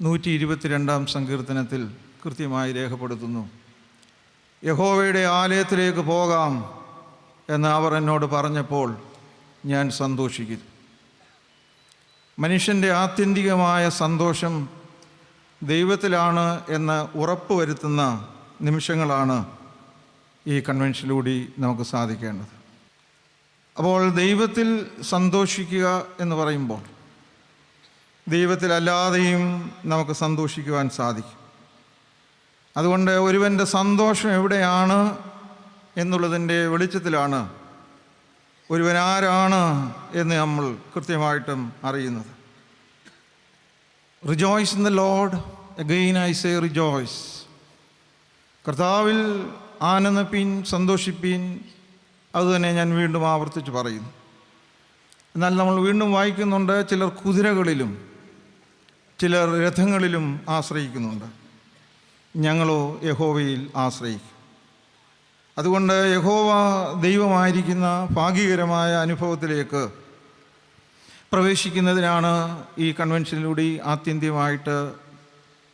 122 സങ്കീർത്തനത്തിൽ കൃത്യമായി രേഖപ്പെടുത്തുന്നു, യഹോവയുടെ ആലയത്തിലേക്ക് പോകാം എന്ന് അവർ എന്നോട് പറഞ്ഞപ്പോൾ ഞാൻ സന്തോഷിക്കുന്നു. മനുഷ്യൻ്റെ ആത്യന്തികമായ സന്തോഷം ദൈവത്തിലാണ് എന്ന് ഉറപ്പുവരുത്തുന്ന നിമിഷങ്ങളാണ് ഈ കൺവെൻഷനിലൂടെ നമുക്ക് സാധിക്കേണ്ടത്. അപ്പോൾ ദൈവത്തിൽ സന്തോഷിക്കുക എന്ന് പറയുമ്പോൾ ദൈവത്തിലല്ലാതെയും നമുക്ക് സന്തോഷിക്കുവാൻ സാധിക്കും. അതുകൊണ്ട് ഒരുവൻ്റെ സന്തോഷം എവിടെയാണ് എന്നുള്ളതിൻ്റെ വെളിച്ചത്തിലാണ് ഒരുവൻ ആരാണ് എന്ന് നമ്മൾ കൃത്യമായിട്ടും അറിയുന്നത്. Rejoice in the Lord, again I say rejoice. കർത്താവിൽ ആനന്ദിപ്പീൻ, സന്തോഷിപ്പീൻ. അതുതന്നെ ഞാൻ വീണ്ടും ആവർത്തിച്ച് പറയുന്നു. എന്നാൽ നമ്മൾ വീണ്ടും വായിക്കുന്നുണ്ട്, ചിലർ കുതിരകളിലും ചിലർ രഥങ്ങളിലും ആശ്രയിക്കുന്നുണ്ട്, ഞങ്ങളോ യഹോവയിൽ ആശ്രയിക്കും. അതുകൊണ്ട് യഹോവ ദൈവമായിരിക്കുന്ന ഭാഗ്യകരമായ അനുഭവത്തിലേക്ക് പ്രവേശിക്കുന്നതിനാണ് ഈ കൺവെൻഷനിലൂടെ ആത്യന്തികമായിട്ട്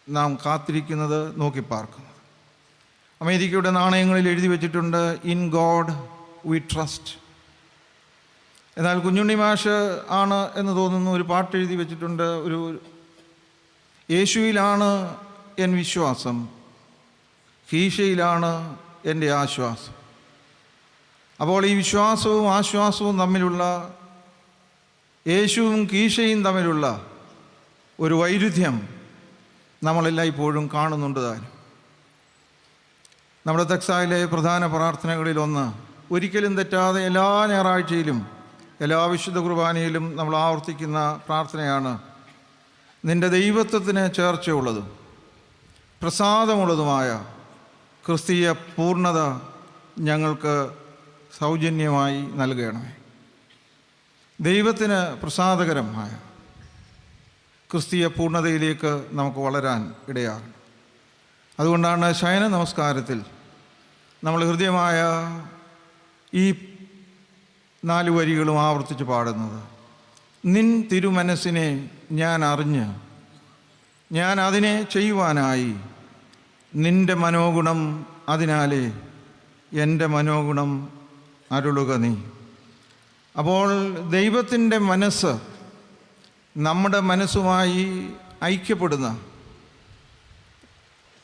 നാം കാത്തിരിക്കുന്നത്, നോക്കിപ്പാർക്കുന്നത്. അമേരിക്കയുടെ നാണയങ്ങളിൽ എഴുതി വച്ചിട്ടുണ്ട്, ഇൻ ഗോഡ് വി ട്രസ്റ്റ്. എന്നാൽ കുഞ്ഞുണ്ണി മാഷ് ആണ് എന്ന് തോന്നുന്നു ഒരു പാട്ട് എഴുതി വച്ചിട്ടുണ്ട്, ഒരു യേശുവിലാണ് എൻ വിശ്വാസം, കീശയിലാണ് എൻ്റെ ആശ്വാസം. അപ്പോൾ ഈ വിശ്വാസവും ആശ്വാസവും തമ്മിലുള്ള, യേശുവും കീശയും തമ്മിലുള്ള ഒരു വൈരുദ്ധ്യം നമ്മളെല്ലാം ഇപ്പോഴും കാണുന്നുണ്ട് താനും. നമ്മുടെ തെക്സായിലെ പ്രധാന പ്രാർത്ഥനകളിലൊന്ന്, ഒരിക്കലും തെറ്റാതെ എല്ലാ ഞായറാഴ്ചയിലും എല്ലാ വിശുദ്ധ കുർബാനയിലും നമ്മൾ ആവർത്തിക്കുന്ന പ്രാർത്ഥനയാണ്, നിൻ്റെ ദൈവത്വത്തിന് ചേർച്ചയുള്ളതും പ്രസാദമുള്ളതുമായ ക്രിസ്തീയ പൂർണ്ണത ഞങ്ങൾക്ക് സൗജന്യമായി നൽകണമേ. ദൈവത്തിന് പ്രസാദകരമായ ക്രിസ്തീയ പൂർണ്ണതയിലേക്ക് നമുക്ക് വളരാൻ ഇടയാകണം. അതുകൊണ്ടാണ് ശയന നമസ്കാരത്തിൽ നമ്മൾ ഹൃദ്യമായ ഈ 4 വരികളും ആവർത്തിച്ച് പാടുന്നത്. നിൻ തിരുമനസ്സിനെ ഞാൻ അറിഞ്ഞ് ഞാൻ അതിനെ ചെയ്യുവാനായി, നിൻ്റെ മനോഗുണം അതിനാലേ എൻ്റെ മനോഗുണം അരുളുക നീ. അപ്പോൾ ദൈവത്തിൻ്റെ മനസ്സ് നമ്മുടെ മനസ്സുമായി ഐക്യപ്പെടുന്ന,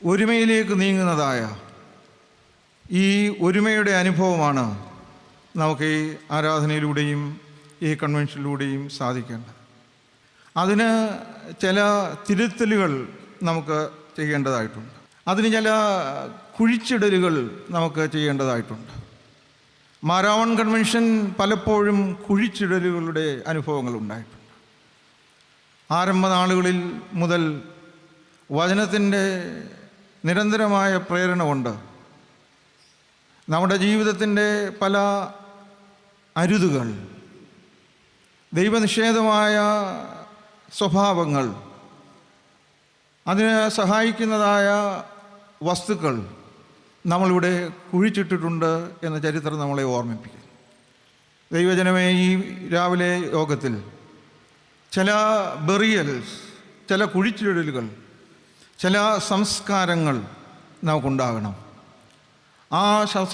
ഒരുമയിലേക്ക് നീങ്ങുന്നതായ ഈ ഒരുമയുടെ അനുഭവമാണ് നമുക്ക് ഈ ആരാധനയിലൂടെയും ഈ കൺവെൻഷനിലൂടെയും സാധിക്കേണ്ടത്. അതിന് ചില തിരുത്തലുകൾ നമുക്ക് ചെയ്യേണ്ടതായിട്ടുണ്ട്, അതിന് ചില കുഴിച്ചിടലുകൾ നമുക്ക് ചെയ്യേണ്ടതായിട്ടുണ്ട്. മാരാവൺ കൺവെൻഷൻ പലപ്പോഴും കുഴിച്ചിടലുകളുടെ അനുഭവങ്ങൾ ഉണ്ടായിട്ടുണ്ട്. ആരംഭ നാളുകളിൽ മുതൽ വചനത്തിൻ്റെ നിരന്തരമായ പ്രേരണ കൊണ്ട് നമ്മുടെ ജീവിതത്തിൻ്റെ പല അരുതുകൾ, ദൈവനിഷേധമായ സ്വഭാവങ്ങൾ, അതിന് സഹായിക്കുന്നതായ വസ്തുക്കൾ നമ്മളിവിടെ കുഴിച്ചിട്ടിട്ടുണ്ട് എന്ന ചരിത്രം നമ്മളെ ഓർമ്മിപ്പിക്കും. ദൈവജനമേ, ഈ രാവിലെ യോഗത്തിൽ ചില ബെറിയൽസ്, ചില കുഴിച്ചിടലുകൾ, ചില സംസ്കാരങ്ങൾ നമുക്കുണ്ടാകണം. ആ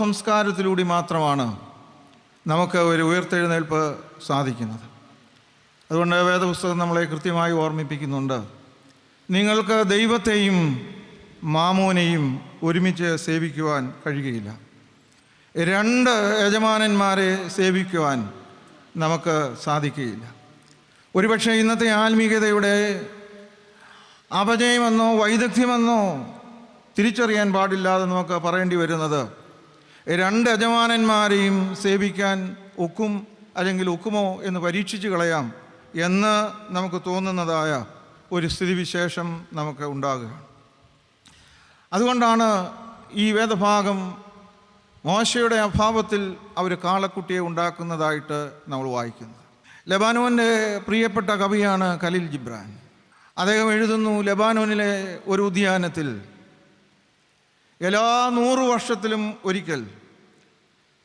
സംസ്കാരത്തിലൂടെ മാത്രമാണ് നമുക്ക് ഒരു ഉയർത്തെഴുന്നേൽപ്പ് സാധിക്കുന്നത്. അതുകൊണ്ട് വേദപുസ്തകം നമ്മളെ കൃത്യമായി ഓർമ്മിപ്പിക്കുന്നുണ്ട്, നിങ്ങൾക്ക് ദൈവത്തെയും മാമോനെയും ഒരുമിച്ച് സേവിക്കുവാൻ കഴിയുകയില്ല. 2 യജമാനന്മാരെ സേവിക്കുവാൻ നമുക്ക് സാധിക്കുകയില്ല. ഒരുപക്ഷെ ഇന്നത്തെ ആത്മീയതയുടെ അപജയമെന്നോ വൈദഗ്ധ്യമെന്നോ തിരിച്ചറിയാൻ പാടില്ലാതെ നമുക്ക് പറയേണ്ടി വരുന്നത്, 2 യജമാനന്മാരെയും സേവിക്കാൻ ഒക്കും, അല്ലെങ്കിൽ ഒക്കുമോ എന്ന് പരീക്ഷിച്ച് കളയാം എന്ന് നമുക്ക് തോന്നുന്നതായ ഒരു സ്ഥിതിവിശേഷം നമുക്ക് ഉണ്ടാകുകയാണ്. അതുകൊണ്ടാണ് ഈ വേദഭാഗം മോശയുടെ അഭാവത്തിൽ അവർ കാളക്കുട്ടിയെ ഉണ്ടാക്കുന്നതായിട്ട് നമ്മൾ വായിക്കുന്നത്. ലെബാനോൻ്റെ പ്രിയപ്പെട്ട കവിയാണ് ഖലീൽ ജിബ്രാൻ. അദ്ദേഹം എഴുതുന്നു, ലെബാനോനിലെ ഒരു ഉദ്യാനത്തിൽ എല്ലാ 100 വർഷത്തിലും ഒരിക്കൽ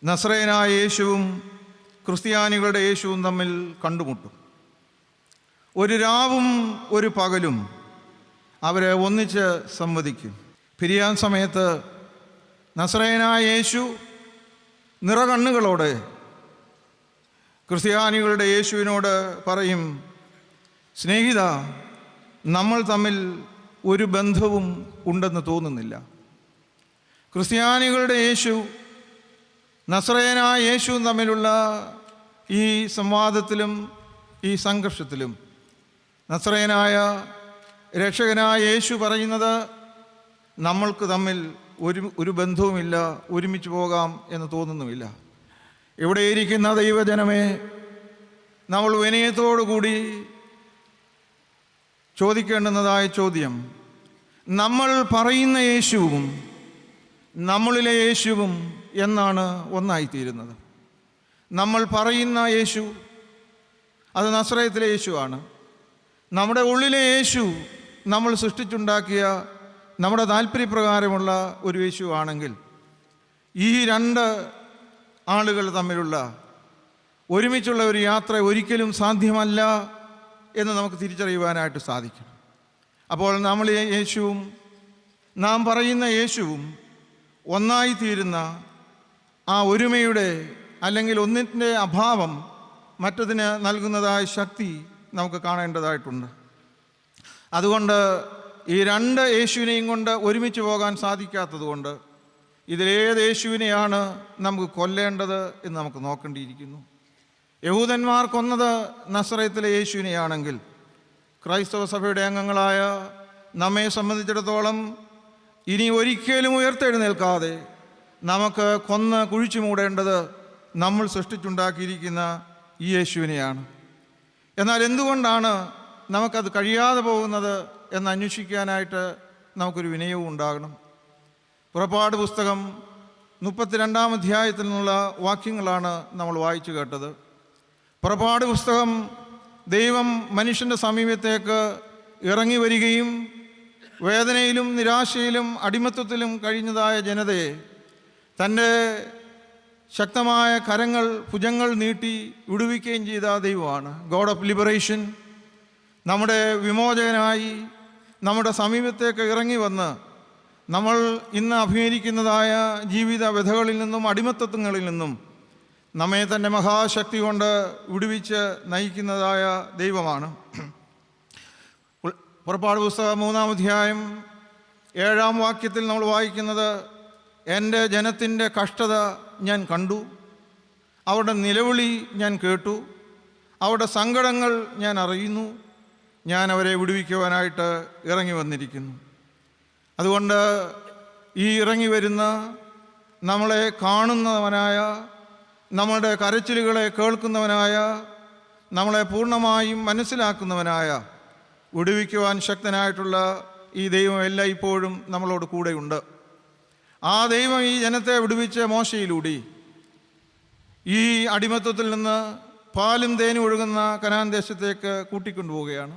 നസ്രയനായ യേശുവും ക്രിസ്ത്യാനികളുടെ യേശുവും തമ്മിൽ കണ്ടുമുട്ടും. ഒരു രാവും ഒരു പകലും അവരെ ഒന്നിച്ച് സംവദിക്കും. പിരിയാൻ സമയത്ത് നസറേയനായ യേശു നിറകണ്ണുകളോടെ ക്രിസ്ത്യാനികളുടെ യേശുവിനോട് പറയും, സ്നേഹിത, നമ്മൾ തമ്മിൽ ഒരു ബന്ധവും ഉണ്ടെന്ന് തോന്നുന്നില്ല. ക്രിസ്ത്യാനികളുടെ യേശു നസറേയനായ യേശുവും തമ്മിലുള്ള ഈ സംവാദത്തിലും ഈ സംഘർഷത്തിലും നസറേയനായ രക്ഷകനായ യേശു പറയുന്നത്, നമ്മൾക്ക് തമ്മിൽ ഒരു ബന്ധവുമില്ല, ഒരുമിച്ച് പോകാം എന്ന് തോന്നുന്നുമില്ല. ഇവിടെ ഇരിക്കുന്ന ദൈവജനമേ, നമ്മൾ വിനയത്തോടുകൂടി ചോദിക്കേണ്ടുന്നതായ ചോദ്യം, നമ്മൾ പറയുന്ന യേശുവും നമ്മളിലെ യേശുവും എന്നാണ് ഒന്നായിത്തീരുന്നത്? നമ്മൾ പറയുന്ന യേശു അത് നസറേത്തിലെ യേശുവാണ്. നമ്മുടെ ഉള്ളിലെ യേശു നമ്മൾ സൃഷ്ടിച്ചുണ്ടാക്കിയ നമ്മുടെ താല്പര്യപ്രകാരമുള്ള ഒരു യേശു ആണെങ്കിൽ, ഈ രണ്ട് ആളുകൾ തമ്മിലുള്ള ഒരുമിച്ചുള്ള ഒരു യാത്ര ഒരിക്കലും സാധ്യമല്ല എന്ന് നമുക്ക് തിരിച്ചറിയുവാനായിട്ട് സാധിക്കണം. അപ്പോൾ നമ്മൾ യേശുവും നാം പറയുന്ന യേശുവും ഒന്നായിത്തീരുന്ന ആ ഒരുമയുടെ അല്ലെങ്കിൽ ഒന്നിൻ്റെ അഭാവം മറ്റതിന് നൽകുന്നതായ ശക്തി നമുക്ക് കാണേണ്ടതായിട്ടുണ്ട്. അതുകൊണ്ട് ഈ രണ്ട് യേശുവിനെയും കൊണ്ട് ഒരുമിച്ച് പോകാൻ സാധിക്കാത്തതുകൊണ്ട് ഇതിലേത് യേശുവിനെയാണ് നമുക്ക് കൊല്ലേണ്ടത് എന്ന് നമുക്ക് നോക്കേണ്ടിയിരിക്കുന്നു. യഹൂദന്മാർ കൊന്നത് നസറേത്തിലെ യേശുവിനെയാണെങ്കിൽ, ക്രൈസ്തവ സഭയുടെ അംഗങ്ങളായ നമ്മെ സംബന്ധിച്ചിടത്തോളം ഇനി ഒരിക്കലും ഉയർത്തെഴുന്നേൽക്കാതെ നമുക്ക് കൊന്ന് കുഴിച്ചു മൂടേണ്ടത് നമ്മൾ സൃഷ്ടിച്ചുണ്ടാക്കിയിരിക്കുന്ന ഈ യേശുവിനെയാണ്. എന്നാൽ എന്തുകൊണ്ടാണ് നമുക്കത് കഴിയാതെ പോകുന്നത് എന്ന് അന്വേഷിക്കാനായിട്ട് നമുക്കൊരു വിനയവും ഉണ്ടാകണം. പുറപ്പാട് പുസ്തകം 32-ാം അധ്യായത്തിൽ നിന്നുള്ള വാക്യങ്ങളാണ് നമ്മൾ വായിച്ചു കേട്ടത്. പുറപ്പാട് പുസ്തകം ദൈവം മനുഷ്യൻ്റെ സമീപത്തേക്ക് ഇറങ്ങി വരികയും വേദനയിലും നിരാശയിലും അടിമത്വത്തിലും കഴിഞ്ഞതായ ജനതയെ തൻ്റെ ശക്തമായ കരങ്ങൾ, ഭുജങ്ങൾ നീട്ടി വിടുവിക്കുകയും ചെയ്ത ദൈവമാണ്. God of liberation. നമ്മുടെ വിമോചകനായി നമ്മുടെ സമീപത്തേക്ക് ഇറങ്ങി വന്ന് നമ്മൾ ഇന്ന് അഭിമുഖീകരിക്കുന്നതായ ജീവിത വ്യഥകളിൽ നിന്നും അടിമത്തത്വങ്ങളിൽ നിന്നും നമ്മെ തൻ്റെ മഹാശക്തി കൊണ്ട് വിടുവിച്ച് നയിക്കുന്നതായ ദൈവമാണ്. പുറപ്പാട് പുസ്തകം 3-ാം അധ്യായം 7-ാം വാക്യത്തിൽ നമ്മൾ വായിക്കുന്നത്, എൻ്റെ ജനത്തിൻ്റെ കഷ്ടത ഞാൻ കണ്ടു, അവരുടെ നിലവിളി ഞാൻ കേട്ടു, അവരുടെ സങ്കടങ്ങൾ ഞാൻ അറിയുന്നു, ഞാൻ അവരെ വിടുവിക്കുവാനായിട്ട് ഇറങ്ങി വന്നിരിക്കുന്നു. അതുകൊണ്ട് ഈ ഇറങ്ങി വരുന്ന നമ്മളെ കാണുന്നവനായ, നമ്മളുടെ കരച്ചിലുകളെ കേൾക്കുന്നവനായ, നമ്മളെ പൂർണ്ണമായും മനസ്സിലാക്കുന്നവനായ, വിടുവിക്കുവാൻ ശക്തനായിട്ടുള്ള ഈ ദൈവം എല്ലാം ഇപ്പോഴും നമ്മളോട് കൂടെയുണ്ട്. ആ ദൈവം ഈ ജനത്തെ വിടുവിച്ച മോശയിലൂടെ ഈ അടിമത്വത്തിൽ നിന്ന് പാലും തേനും ഒഴുകുന്ന കനാൻ ദേശത്തേക്ക് കൂട്ടിക്കൊണ്ടുപോവുകയാണ്.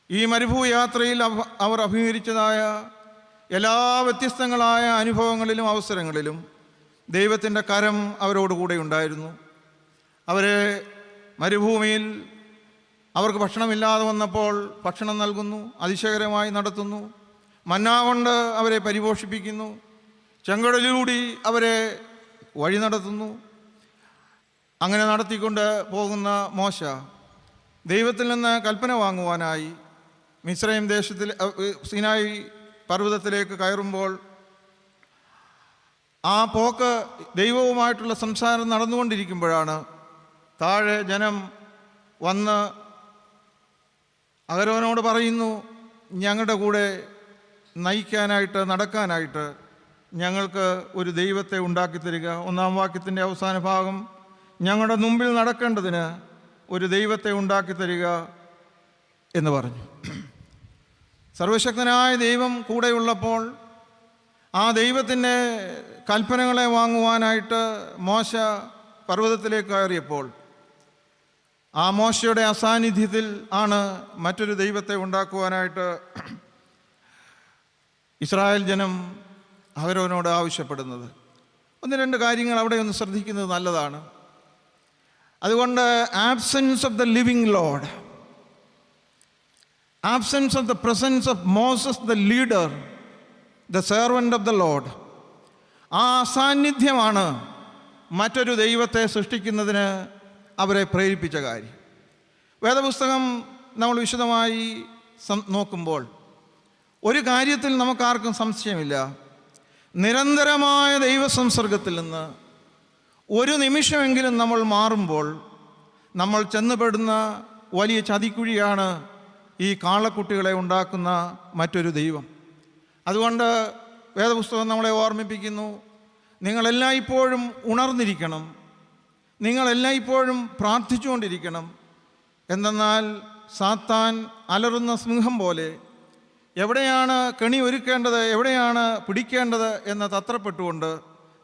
ഈ മരുഭൂയാത്രയിൽ അവർ അഭിമുഖീകരിച്ചതായ എല്ലാ വ്യത്യസ്തങ്ങളായ അനുഭവങ്ങളിലും അവസരങ്ങളിലും ദൈവത്തിൻ്റെ കരം അവരോട് കൂടെ ഉണ്ടായിരുന്നു. അവരെ മരുഭൂമിയിൽ അവർക്ക് ഭക്ഷണമില്ലാതെ വന്നപ്പോൾ ഭക്ഷണം നൽകുന്നു, അതിശയകരമായി നടത്തുന്നു. മന്നാ കൊണ്ട് അവരെ പരിപോഷിപ്പിക്കുന്നു. ചെങ്കടലിലൂടെ അവരെ വഴി നടത്തുന്നു. അങ്ങനെ നടത്തിക്കൊണ്ട് പോകുന്ന മോശ ദൈവത്തിൽ നിന്ന് കൽപ്പന വാങ്ങുവാനായി മിസ്രയീം ദേശത്തിൽ സീനായി പർവ്വതത്തിലേക്ക് കയറുമ്പോൾ ആ പോക്ക് ദൈവവുമായിട്ടുള്ള സംസാരം നടന്നുകൊണ്ടിരിക്കുമ്പോഴാണ് താഴെ ജനം വന്ന് അഹരോനോട് പറയുന്നു, ഞങ്ങളുടെ കൂടെ നയിക്കാനായിട്ട്, നടക്കാനായിട്ട് ഞങ്ങൾക്ക് ഒരു ദൈവത്തെ ഉണ്ടാക്കിത്തരിക. 1-ാം വാക്യത്തിൻ്റെ അവസാന ഭാഗം, ഞങ്ങളുടെ മുമ്പിൽ നടക്കേണ്ടതിന് ഒരു ദൈവത്തെ ഉണ്ടാക്കിത്തരിക എന്ന് പറഞ്ഞു. സർവശക്തനായ ദൈവം കൂടെയുള്ളപ്പോൾ ആ ദൈവത്തിൻ്റെ കൽപ്പനകളെ വാങ്ങുവാനായിട്ട് മോശ പർവ്വതത്തിലേക്ക് കയറിയപ്പോൾ ആ മോശയുടെ അസാന്നിധ്യത്തിൽ ആണ് മറ്റൊരു ദൈവത്തെ ഉണ്ടാക്കുവാനായിട്ട് ഇസ്രായേൽ ജനം അഹരോനോട് ആവശ്യപ്പെടുന്നത്. 1-2 കാര്യങ്ങൾ അവിടെ ഒന്ന് ശ്രദ്ധിക്കുന്നത് നല്ലതാണ്. അതുകൊണ്ട് absence of the living load, absence of the presence of Moses the leader, the servant of the Lord, ആ അസാന്നിധ്യമാണ് മറ്റൊരു ദൈവത്തെ സൃഷ്ടിക്കുന്നതിന് അവരെ പ്രേരിപ്പിച്ച കാര്യം. വേദപുസ്തകം നമ്മൾ വിശദമായി നോക്കുമ്പോൾ ഒരു കാര്യത്തിൽ നമുക്കാർക്കും സംശയമില്ല. നിരന്തരമായ ദൈവസംസർഗത്തിൽ നിന്ന് ഒരു നിമിഷമെങ്കിലും നമ്മൾ മാറുമ്പോൾ നമ്മൾ ചെന്നുപെടുന്ന വലിയ ചതിക്കുഴിയാണ് ഈ കാളക്കുട്ടികളെ ഉണ്ടാക്കുന്ന മറ്റൊരു ദൈവം. അതുകൊണ്ട് വേദപുസ്തകം നമ്മളെ ഓർമ്മിപ്പിക്കുന്നു, നിങ്ങളെല്ലായ്പ്പോഴും ഉണർന്നിരിക്കണം, നിങ്ങളെല്ലായ്പ്പോഴും പ്രാർത്ഥിച്ചുകൊണ്ടിരിക്കണം. എന്തെന്നാൽ സാത്താൻ അലറുന്ന സിംഹം പോലെ എവിടെയാണ് കെണി ഒരുക്കേണ്ടത്, എവിടെയാണ് പിടിക്കേണ്ടത് എന്ന് തത്രപ്പെട്ടുകൊണ്ട്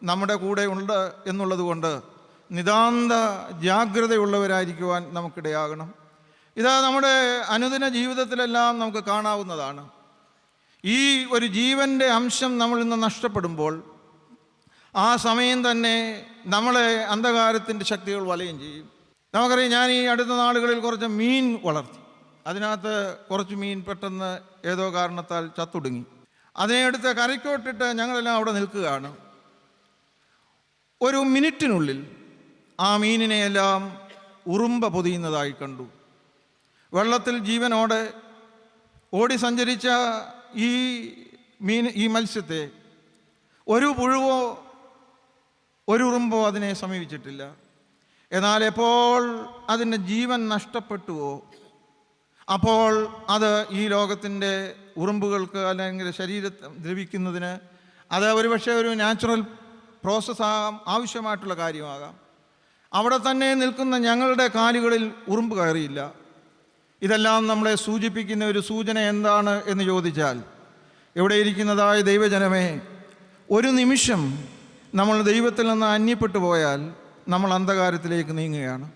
നമ്മുടെ കൂടെ ഉണ്ട് എന്നുള്ളത് നിതാന്ത ജാഗ്രതയുള്ളവരായിരിക്കുവാൻ നമുക്കിടയാകണം. ഇത് നമ്മുടെ അനുദിന ജീവിതത്തിലെല്ലാം നമുക്ക് കാണാവുന്നതാണ്. ഈ ഒരു ജീവൻ്റെ അംശം നമ്മളിൽ നിന്ന് നഷ്ടപ്പെടുമ്പോൾ ആ സമയം തന്നെ നമ്മളെ അന്ധകാരത്തിൻ്റെ ശക്തികൾ വലയം ചെയ്യും. നമുക്കറിയാം, ഞാൻ ഈ അടുത്ത നാളുകളിൽ കുറച്ച് മീൻ വളർത്തി. അതിനകത്ത് കുറച്ച് മീൻ പെട്ടെന്ന് ഏതോ കാരണത്താൽ ചത്തൊടുങ്ങി. അതിനെ എടുത്ത് കരയ്ക്കോട്ടിട്ട് ഞങ്ങളെല്ലാം അവിടെ നിൽക്കുകയാണ്. ഒരു മിനിറ്റിനുള്ളിൽ ആ മീനിനെയെല്ലാം ഉറുമ്പ പൊതിയുന്നതായി കണ്ടു. വെള്ളത്തിൽ ജീവനോടെ ഓടി സഞ്ചരിച്ച ഈ മത്സ്യത്തെ ഒരു പുഴുവോ ഒരു ഉറുമ്പോ അതിനെ സമീപിച്ചിട്ടില്ല. എന്നാൽ എപ്പോൾ അതിൻ്റെ ജീവൻ നഷ്ടപ്പെട്ടുവോ അപ്പോൾ അത് ഈ ലോകത്തിൻ്റെ ഉറുമ്പുകൾക്ക് അല്ലെങ്കിൽ ശരീരത്തെ ദ്രവിക്കുന്നതിന് അത് ഒരുപക്ഷെ ഒരു നാച്ചുറൽ പ്രോസസ്സാകാം, ആവശ്യമായിട്ടുള്ള കാര്യമാകാം. അവിടെ തന്നെ നിൽക്കുന്ന ഞങ്ങളുടെ കാലുകളിൽ ഉറുമ്പ് കയറിയില്ല. ഇതെല്ലാം നമ്മളെ സൂചിപ്പിക്കുന്ന ഒരു സൂചന എന്താണ് എന്ന് ചോദിച്ചാൽ, ഇവിടെ ഇരിക്കുന്നതായ ദൈവജനമേ, ഒരു നിമിഷം നമ്മൾ ദൈവത്തിൽ നിന്ന് അന്യപ്പെട്ടു പോയാൽ നമ്മൾ അന്ധകാരത്തിലേക്ക് നീങ്ങുകയാണ്.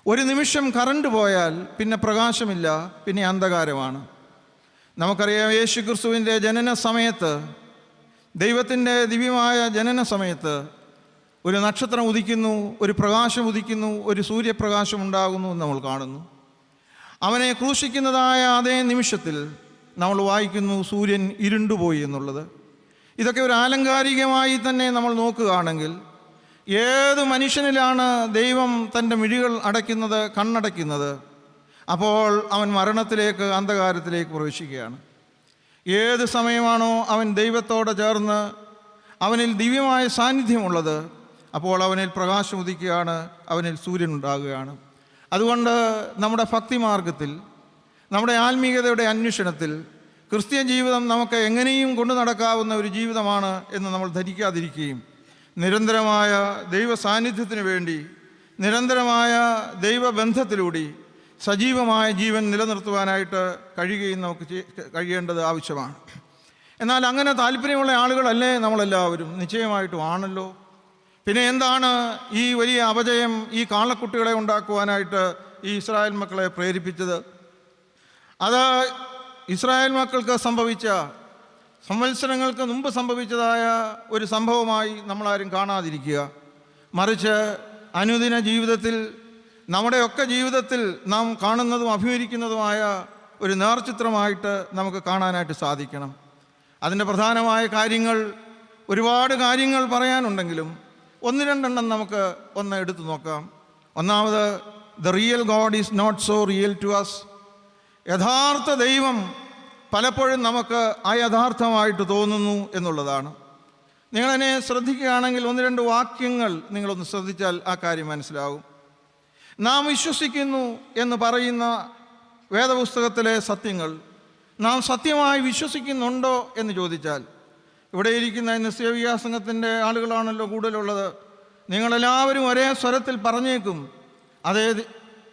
ഒരു നിമിഷം കറണ്ട് പോയാൽ പിന്നെ പ്രകാശമില്ല, പിന്നെ അന്ധകാരമാണ്. നമുക്കറിയാം, യേശു ക്രിസ്തുവിൻ്റെ ജനന സമയത്ത്, ദൈവത്തിൻ്റെ ദിവ്യമായ ജനന സമയത്ത് ഒരു നക്ഷത്രം ഉദിക്കുന്നു, ഒരു പ്രകാശം ഉദിക്കുന്നു, ഒരു സൂര്യപ്രകാശം ഉണ്ടാകുന്നു എന്ന് നമ്മൾ കാണുന്നു. അവനെ ക്രൂശിക്കുന്നതായ അതേ നിമിഷത്തിൽ നമ്മൾ വായിക്കുന്നു സൂര്യൻ ഇരുണ്ടുപോയി എന്നുള്ളത്. ഇതൊക്കെ ഒരു ആലങ്കാരികമായി തന്നെ നമ്മൾ നോക്കുകയാണെങ്കിൽ, ഏത് മനുഷ്യനിലാണ് ദൈവം തൻ്റെ മിഴികൾ അടയ്ക്കുന്നത്, കണ്ണടയ്ക്കുന്നത്, അപ്പോൾ അവൻ മരണത്തിലേക്ക്, അന്ധകാരത്തിലേക്ക് പ്രവേശിക്കുകയാണ്. ഏത് സമയമാണോ അവൻ ദൈവത്തോടെ ചേർന്ന് അവനിൽ ദിവ്യമായ സാന്നിധ്യമുള്ളത്, അപ്പോൾ അവനിൽ പ്രകാശം ഉദിക്കുകയാണ്, അവനിൽ സൂര്യൻ ഉണ്ടാകുകയാണ്. അതുകൊണ്ട് നമ്മുടെ ഭക്തിമാർഗത്തിൽ, നമ്മുടെ ആത്മീയതയുടെ അന്വേഷണത്തിൽ ക്രിസ്ത്യൻ ജീവിതം നമുക്ക് എങ്ങനെയും കൊണ്ടു നടക്കാവുന്ന ഒരു ജീവിതമാണ് എന്ന് നമ്മൾ ധരിക്കാതിരിക്കുകയും, നിരന്തരമായ ദൈവ സാന്നിധ്യത്തിന് വേണ്ടി, നിരന്തരമായ ദൈവബന്ധത്തിലൂടെ സജീവമായ ജീവൻ നിലനിർത്തുവാനായിട്ട് കഴിയുകയും നമുക്ക് കഴിയേണ്ടത് ആവശ്യമാണ്. എന്നാൽ അങ്ങനെ താല്പര്യമുള്ള ആളുകളല്ലേ നമ്മളെല്ലാവരും? നിശ്ചയമായിട്ടും ആണല്ലോ. പിന്നെ എന്താണ് ഈ വലിയ അപജയം ഈ കാളക്കുട്ടികളെ ഉണ്ടാക്കുവാനായിട്ട് ഈ ഇസ്രായേൽ മക്കളെ പ്രേരിപ്പിച്ചത്? അത് ഇസ്രായേൽ മക്കൾക്ക് സംഭവിച്ച, സംവത്സരങ്ങൾക്ക് മുമ്പ് സംഭവിച്ചതായ ഒരു സംഭവമായി നമ്മളാരും കാണാതിരിക്കുക. മറിച്ച് അനുദിന ജീവിതത്തിൽ, നമ്മുടെയൊക്കെ ജീവിതത്തിൽ നാം കാണുന്നതും അഭിമുഖീകരിക്കുന്നതുമായ ഒരു നേർചിത്രമായിട്ട് നമുക്ക് കാണാനായിട്ട് സാധിക്കണം. അതിൻ്റെ പ്രധാനമായ കാര്യങ്ങൾ, ഒരുപാട് കാര്യങ്ങൾ പറയാനുണ്ടെങ്കിലും ഒന്ന് രണ്ടെണ്ണം നമുക്ക് എടുത്തു നോക്കാം. ഒന്നാമത്, the real God is not so real to us. യഥാർത്ഥ ദൈവം പലപ്പോഴും നമുക്ക് അയഥാർത്ഥമായിട്ട് തോന്നുന്നു എന്നുള്ളതാണ്. നിങ്ങളെന്നെ ശ്രദ്ധിക്കുകയാണെങ്കിൽ ഒന്ന് രണ്ട് വാക്യങ്ങൾ നിങ്ങളൊന്ന് ശ്രദ്ധിച്ചാൽ ആ കാര്യം മനസ്സിലാവും. നാം വിശ്വസിക്കുന്നു എന്ന് പറയുന്ന വേദപുസ്തകത്തിലെ സത്യങ്ങൾ നാം സത്യമായി വിശ്വസിക്കുന്നുണ്ടോ എന്ന് ചോദിച്ചാൽ, ഇവിടെ ഇരിക്കുന്ന നിസ്സേവിയ സംഘത്തിൻ്റെ ആളുകളാണല്ലോ കൂടുതലുള്ളത്. നിങ്ങളെല്ലാവരും ഒരേ സ്വരത്തിൽ പറഞ്ഞേക്കും, അതേ,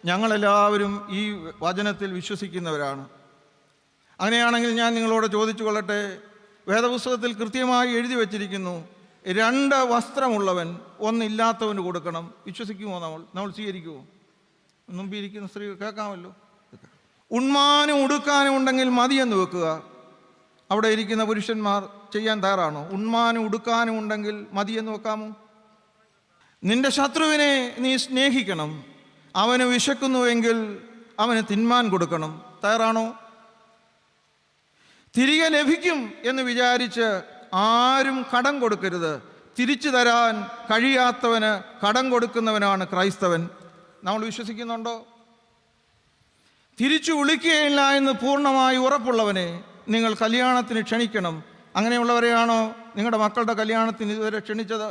ഞങ്ങളെല്ലാവരും ഈ വചനത്തിൽ വിശ്വസിക്കുന്നവരാണ്. അങ്ങനെയാണെങ്കിൽ ഞാൻ നിങ്ങളോട് ചോദിച്ചു കൊള്ളട്ടെ, വേദപുസ്തകത്തിൽ കൃത്യമായി എഴുതി വച്ചിരിക്കുന്നു, 2 വസ്ത്രമുള്ളവൻ ഒന്നില്ലാത്തവന് കൊടുക്കണം. വിശ്വസിക്കുമോ? നമ്മൾ സ്വീകരിക്കുമോ? മുമ്പിരിക്കുന്ന സ്ത്രീ കേൾക്കാമല്ലോ. ഉണ്മാനും ഉടുക്കാനും ഉണ്ടെങ്കിൽ മതിയെന്ന് വെക്കുക. അവിടെ ഇരിക്കുന്ന പുരുഷന്മാർ ചെയ്യാൻ തയ്യാറാണോ? ഉണ്മാനും ഉടുക്കാനും ഉണ്ടെങ്കിൽ മതിയെന്ന് വെക്കാമോ? നിന്റെ ശത്രുവിനെ നീ സ്നേഹിക്കണം, അവന് വിശക്കുന്നുവെങ്കിൽ അവന് തിന്മാൻ കൊടുക്കണം. തയ്യാറാണോ? തിരികെ ലഭിക്കും എന്ന് വിചാരിച്ച് ആരും കടം കൊടുക്കരുത്. തിരിച്ചു തരാൻ കഴിയാത്തവന് കടം കൊടുക്കുന്നവനാണ് ക്രൈസ്തവൻ. നമ്മൾ വിശ്വസിക്കുന്നുണ്ടോ? തിരിച്ചു വിളിക്കുകയില്ല എന്ന് പൂർണ്ണമായി ഉറപ്പുള്ളവനെ നിങ്ങൾ കല്യാണത്തിന് ക്ഷണിക്കണം. അങ്ങനെയുള്ളവരെയാണോ നിങ്ങളുടെ മക്കളുടെ കല്യാണത്തിന് ഇതുവരെ ക്ഷണിച്ചത്?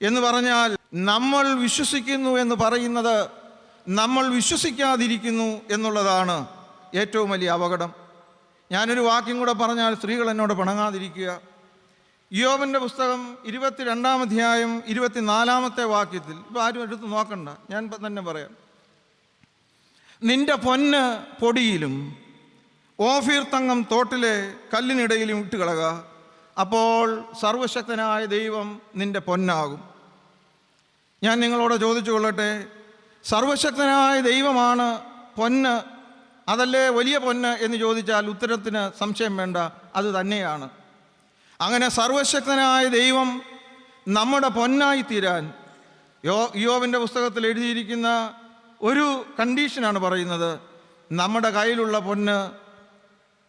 എന്ന് പറഞ്ഞാൽ നമ്മൾ വിശ്വസിക്കുന്നു എന്ന് പറയുന്നത് നമ്മൾ വിശ്വസിക്കാതിരിക്കുന്നു എന്നുള്ളതാണ് ഏറ്റവും വലിയ അപകടം. ഞാനൊരു വാക്യം കൂടെ പറഞ്ഞാൽ സ്ത്രീകൾ എന്നോട് പിണങ്ങാതിരിക്കുക. ഇയ്യോബിൻ്റെ പുസ്തകം 22-ാം അധ്യായം 24-ാമത്തെ വാക്യത്തിൽ, ഇപ്പോൾ ആരും എടുത്ത് നോക്കണ്ട, ഞാൻ തന്നെ പറയാം. നിന്റെ പൊന്ന് പൊടിയിലും ഓഫീർ തങ്കം തോട്ടിലെ കല്ലിനിടയിലും ഇട്ടുകളക, അപ്പോൾ സർവശക്തനായ ദൈവം നിന്റെ പൊന്നാകും. ഞാൻ നിങ്ങളോട് ചോദിച്ചു കൊള്ളട്ടെ, സർവശക്തനായ ദൈവമാണ് പൊന്ന്, അതല്ലേ വലിയ പൊന്ന് എന്ന് ചോദിച്ചാൽ ഉത്തരത്തിന് സംശയം വേണ്ട, അത് തന്നെയാണ്. അങ്ങനെ സർവശക്തനായ ദൈവം നമ്മുടെ പൊന്നായി തീരാൻ ഇയ്യോബിൻ്റെ പുസ്തകത്തിൽ എഴുതിയിരിക്കുന്ന ഒരു കണ്ടീഷനാണ് പറയുന്നത്, നമ്മുടെ കയ്യിലുള്ള പൊന്ന്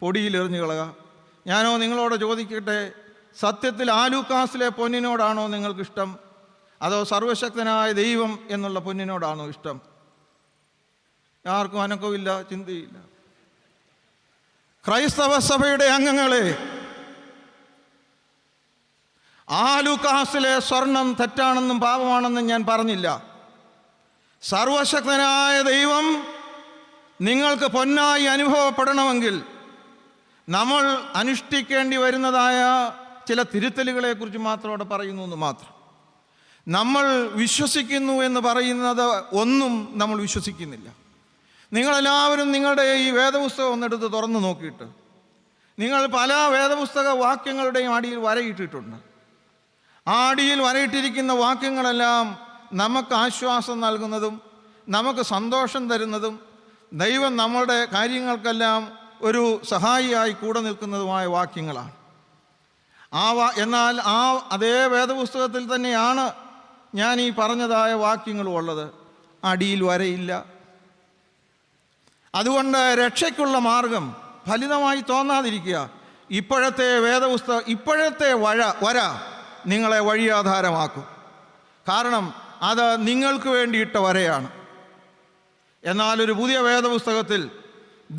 പൊടിയിൽ എറിഞ്ഞു കളയുക. ഞാനോ നിങ്ങളോട് ചോദിക്കട്ടെ, സത്യത്തിൽ ആലൂക്കാസിലെ പൊന്നിനോടാണോ നിങ്ങൾക്കിഷ്ടം, അതോ സർവശക്തനായ ദൈവം എന്നുള്ള പൊന്നിനോടാണോ ഇഷ്ടം? ആർക്കും അനക്കമില്ല, ചിന്തയില്ല. ക്രൈസ്തവ സഭയുടെ അംഗങ്ങളെ, ആലൂക്കാസിലെ സ്വർണം തെറ്റാണെന്നും പാപമാണെന്നും ഞാൻ പറഞ്ഞില്ല. സർവശക്തനായ ദൈവം നിങ്ങൾക്ക് പൊന്നായി അനുഭവപ്പെടണമെങ്കിൽ നമ്മൾ അനുഷ്ഠിക്കേണ്ടി വരുന്നതായ ചില തിരുത്തലുകളെക്കുറിച്ച് മാത്രം അവിടെ പറയുന്നു എന്ന് മാത്രം. നമ്മൾ വിശ്വസിക്കുന്നു എന്ന് പറയുന്നത് ഒന്നും നമ്മൾ വിശ്വസിക്കുന്നില്ല. നിങ്ങളെല്ലാവരും നിങ്ങളുടെ ഈ വേദപുസ്തകം ഒന്നെടുത്ത് തുറന്നു നോക്കിയിട്ട് നിങ്ങൾ പല വേദപുസ്തക വാക്യങ്ങളുടെയും അടിയിൽ വരയിട്ടിട്ടുണ്ട്. ആ അടിയിൽ വരയിട്ടിരിക്കുന്ന വാക്യങ്ങളെല്ലാം നമുക്ക് ആശ്വാസം നൽകുന്നതും നമുക്ക് സന്തോഷം തരുന്നതും ദൈവം നമ്മളുടെ കാര്യങ്ങൾക്കെല്ലാം ഒരു സഹായിയായി കൂടെ നിൽക്കുന്നതുമായ വാക്യങ്ങളാണ്. എന്നാൽ അതേ വേദപുസ്തകത്തിൽ തന്നെയാണ് ഞാൻ ഈ പറഞ്ഞതായ വാക്യങ്ങളും ഉള്ളത്. അടിയിൽ വരയില്ല. അതുകൊണ്ട് രക്ഷയ്ക്കുള്ള മാർഗം ഫലിതമായി തോന്നാതിരിക്കുക. ഇപ്പോഴത്തെ ഇപ്പോഴത്തെ വര നിങ്ങളെ വഴിയാധാരമാക്കും. കാരണം അത് നിങ്ങൾക്ക് വേണ്ടിയിട്ട വരയാണ്. എന്നാൽ ഒരു പുതിയ വേദപുസ്തകത്തിൽ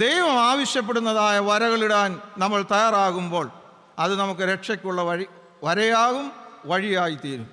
ദൈവം ആവശ്യപ്പെടുന്നതായ വരകളിടാൻ നമ്മൾ തയ്യാറാകുമ്പോൾ അത് നമുക്ക് രക്ഷയ്ക്കുള്ള വരയാകും, വഴിയായി തീരും.